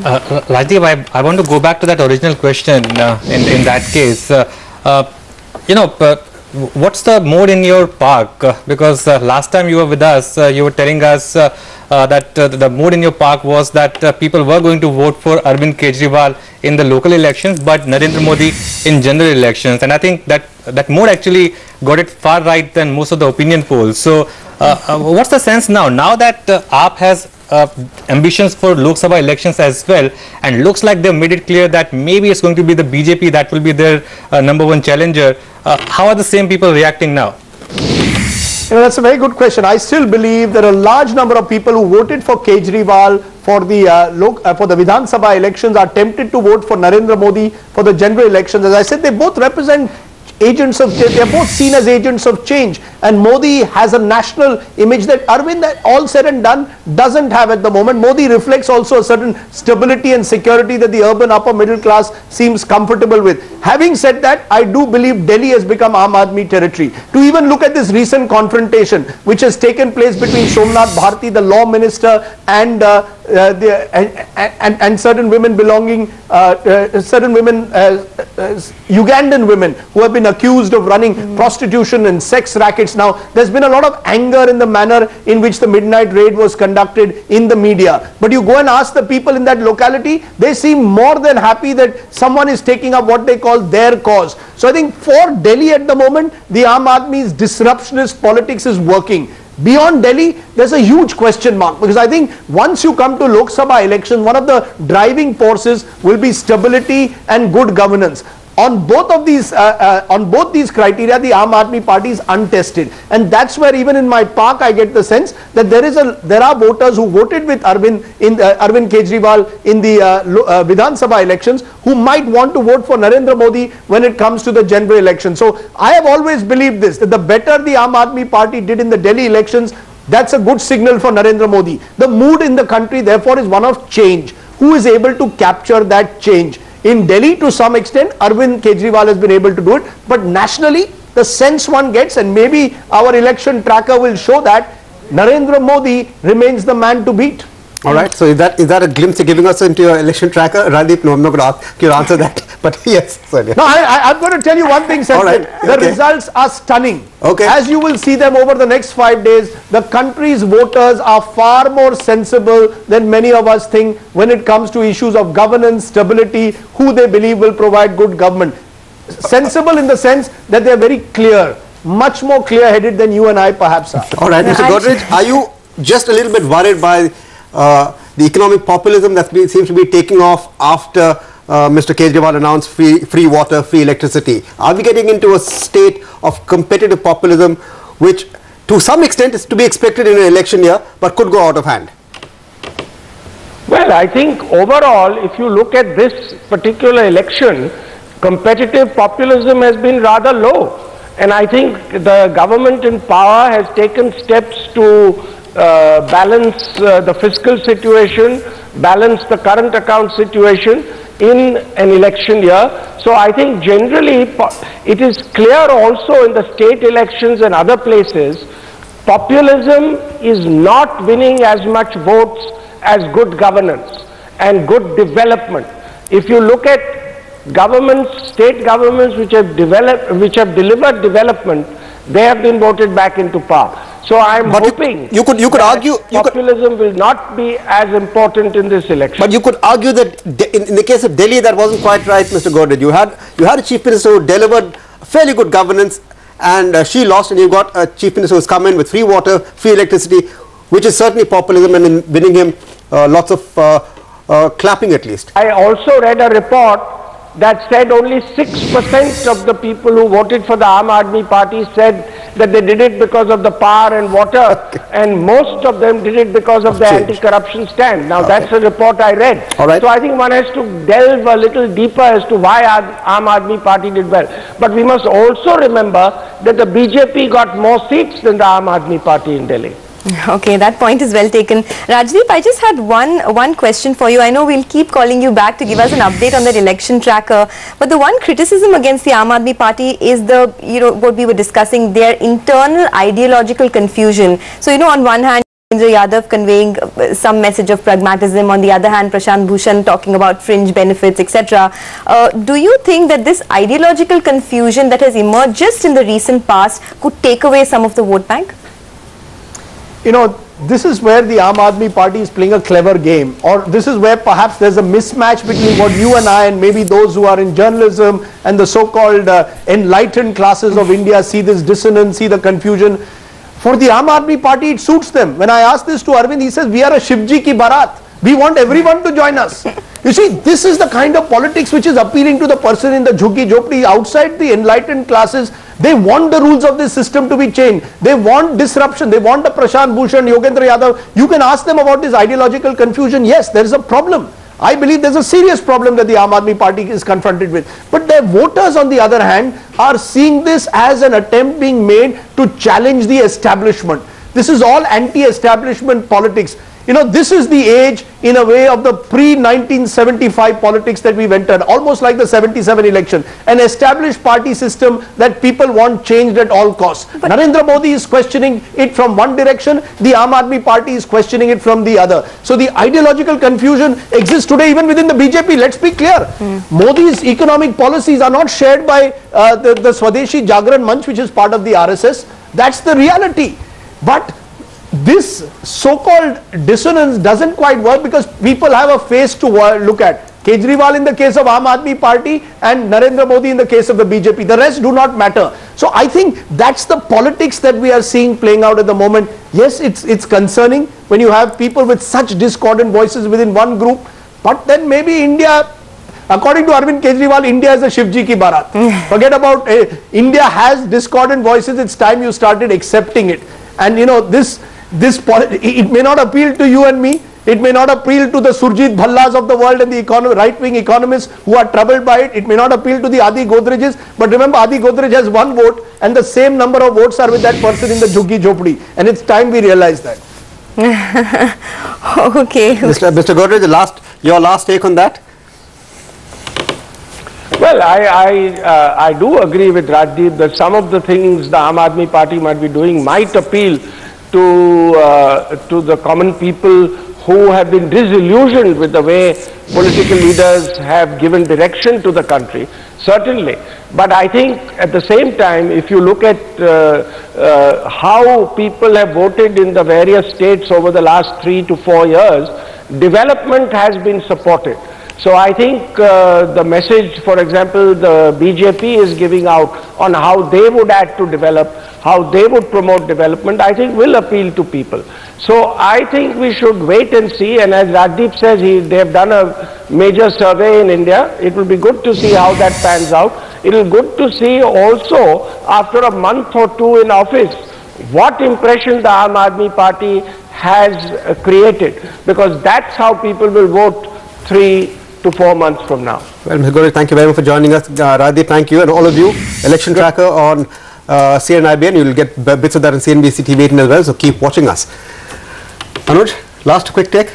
Rajdeep, I want to go back to that original question. In that case, what's the mood in your park? Because last time you were with us, you were telling us that the mood in your park was that people were going to vote for Arvind Kejriwal in the local elections, but Narendra Modi in general elections. And I think that mood actually got it far right than most of the opinion polls. So what's the sense now? Now that AAP has ambitions for Lok Sabha elections as well, and looks like they've made it clear that maybe it's going to be the BJP that will be their #1 challenger. How are the same people reacting now? That's a very good question. I still believe there are a large number of people who voted for Kejriwal for the Vidhan Sabha elections are tempted to vote for Narendra Modi for the general elections. As I said, they both represent agents of change. They are both seen as agents of change, and Modi has a national image that Arvind, all said and done, doesn't have at the moment. Modi reflects also a certain stability and security that the urban upper middle class seems comfortable with. Having said that, I do believe Delhi has become Aam Aadmi territory. To even look at this recent confrontation which has taken place between Somnath Bharti, the law minister, and certain women belonging, Ugandan women who have been accused of running prostitution and sex rackets. Now, there's been a lot of anger in the manner in which the midnight raid was conducted in the media. But you go and ask the people in that locality, they seem more than happy that someone is taking up what they call their cause. So I think for Delhi at the moment, the Aam Aadmi's disruptionist politics is working. Beyond Delhi, there's a huge question mark, because I think once you come to Lok Sabha election, one of the driving forces will be stability and good governance. On both of these, both these criteria, the Aam Aadmi Party is untested, and that's where even in my park I get the sense that there are voters who voted with Arvind Kejriwal in the Vidhan Sabha elections who might want to vote for Narendra Modi when it comes to the general election. So I have always believed this, that the better the Aam Aadmi Party did in the Delhi elections, that's a good signal for Narendra Modi. The mood in the country therefore is one of change. Who is able to capture that change? In Delhi, to some extent, Arvind Kejriwal has been able to do it, but nationally, the sense one gets, and maybe our election tracker will show that, Narendra Modi remains the man to beat. All right, so is that a glimpse you're giving us into your election tracker? Rajdeep, no, I'm not going to ask you to answer that, but yes, Sonia. No, I'm going to tell you one thing, Sachin. Right, the results are stunning. Okay. As you will see them over the next 5 days, the country's voters are far more sensible than many of us think when it comes to issues of governance, stability, who they believe will provide good government. Sensible in the sense that they are very clear, much more clear-headed than you and I perhaps are. All right, Mr. Godrej, are you just a little bit worried by the economic populism that seems to be taking off after Mr. Kejriwal announced free water, free electricity? Are we getting into a state of competitive populism which to some extent is to be expected in an election year but could go out of hand? Well, I think overall, if you look at this particular election, competitive populism has been rather low. And I think the government in power has taken steps to balance the fiscal situation, balance the current account situation in an election year. So I think generally it is clear also in the state elections and other places, populism is not winning as much votes as good governance and good development. If you look at governments, state governments which have delivered development, they have been voted back into power. So I am hoping you could argue populism will not be as important in this election. But you could argue that in the case of Delhi, that wasn't quite right, Mr. Godrej. You had a chief minister who delivered fairly good governance, and she lost, and you got a chief minister who's come in with free water, free electricity, which is certainly populism, and in winning him lots of clapping at least. I also read a report that said only 6% of the people who voted for the Aam Aadmi Party said that they did it because of the power and water, and most of them did it because of the anti-corruption stand. Now that's a report I read. All right. So I think one has to delve a little deeper as to why Aam Aadmi Party did well. But we must also remember that the BJP got more seats than the Aam Aadmi Party in Delhi. Okay, that point is well taken. Rajdeep, I just had one question for you. I know we'll keep calling you back to give us an update on that election tracker, but the one criticism against the Aam Aadmi Party is what we were discussing, their internal ideological confusion. So, on one hand, Yogendra Yadav conveying some message of pragmatism. On the other hand, Prashant Bhushan talking about fringe benefits, etc. Do you think that this ideological confusion that has emerged just in the recent past could take away some of the vote bank? You know, this is where the Aam Aadmi Party is playing a clever game, or this is where perhaps there's a mismatch between what you and I and maybe those who are in journalism and the so-called enlightened classes of India see this dissonance, see the confusion. For the Aam Aadmi Party, it suits them. When I asked this to Arvind, he says, we are a Shivji ki Barat. We want everyone to join us. You see, this is the kind of politics which is appealing to the person in the Jhuggi Jhopdi. Outside the enlightened classes, they want the rules of this system to be changed. They want disruption. They want a Prashant Bhushan, Yogendra Yadav. You can ask them about this ideological confusion. Yes, there is a problem. I believe there's a serious problem that the Aam Aadmi Party is confronted with. But their voters, on the other hand, are seeing this as an attempt being made to challenge the establishment. This is all anti-establishment politics. You know, this is the age, in a way, of the pre-1975 politics that we've entered, almost like the 77 election. An established party system that people want changed at all costs. But Narendra Modi is questioning it from one direction, the Aam Aadmi Party is questioning it from the other. So the ideological confusion exists today even within the BJP. Let's be clear. Modi's economic policies are not shared by the Swadeshi Jagran Manch, which is part of the RSS. That's the reality. But this so-called dissonance doesn't quite work because people have a face to look at. Kejriwal in the case of Aam Aadmi Party and Narendra Modi in the case of the BJP. The rest do not matter. So I think that's the politics that we are seeing playing out at the moment. Yes, it's concerning when you have people with such discordant voices within one group. But then maybe India, according to Arvind Kejriwal, India is a Shivji ki Barat. Forget about India has discordant voices. It's time you started accepting it. And you know, it may not appeal to you and me. It may not appeal to the Surjit Bhallas of the world and the right-wing economists who are troubled by it. It may not appeal to the Adi Godrejs. But remember, Adi Godrej has one vote and the same number of votes are with that person in the Jhuggi Jhopdi. And it's time we realize that. Okay. Mr. Godrej, your last take on that? Well, I do agree with Rajdeep that some of the things the Aam Aadmi Party might be doing might appeal to the common people who have been disillusioned with the way political leaders have given direction to the country, certainly. But I think at the same time, if you look at how people have voted in the various states over the last 3 to 4 years, development has been supported. So I think the message, for example, the BJP is giving out on how they would add to develop, how they would promote development, I think will appeal to people. So I think we should wait and see, and as Rajdeep says, they have done a major survey in India. It will be good to see how that pans out. It will be good to see also, after a month or two in office, what impression the Aam Aadmi Party has created, because that's how people will vote 3 to 4 months from now. Well, Mr. Godrej, thank you very much for joining us. Rajdeep, thank you, and all of you. Election Tracker on CNIBN. You will get bits of that on CNBC TV 18 as well, so keep watching us. Anuj, last quick take.